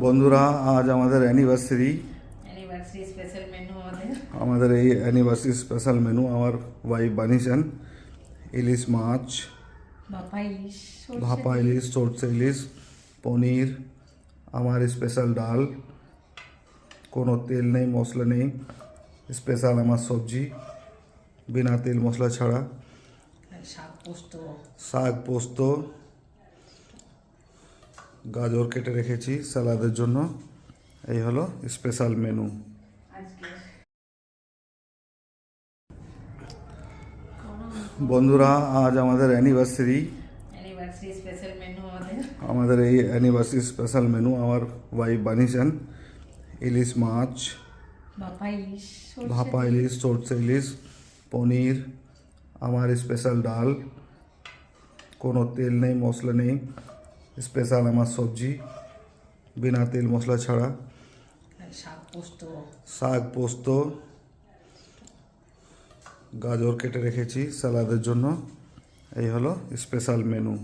বন্ধুরা, আজ আমাদের অ্যানিভার্সারি। স্পেশাল মেনু আমাদের এই অ্যানিভার্সারি স্পেশাল মেনু আমার ওয়াইফ বানিয়েছেন। ইলিশ মাছ, ভাপা ইলিশ, সরষে ইলিশ, পনির, আমার স্পেশাল ডাল, কোনো তেল নেই, মশলা নেই, স্পেশাল আমার সবজি বিনা তেল মশলা ছাড়া, শাক পোস্ত, গাজর কেটে রেখেছি স্যালাদের জন্য। এই হলো স্পেশাল মেনু। বন্ধুরা, আজ আমাদের অ্যানিভার্সারি। স্পেশাল মেনু আমাদের এই অ্যানিভার্সারি স্পেশাল মেনু আমার ওয়াইফ বানিয়েছেন। ইলিশ মাছ, ভাপা ইলিশ, সরষে ইলিশ, পনির, আমার স্পেশাল ডাল, কোনো তেল নেই, মশলা নেই, স্পেশাল আমার সবজি বিনা তেল মশলা ছাড়া, শাক পোস্ত, গাজর কেটে রেখেছি স্যালাদের জন্য। এই হলো স্পেশাল মেনু।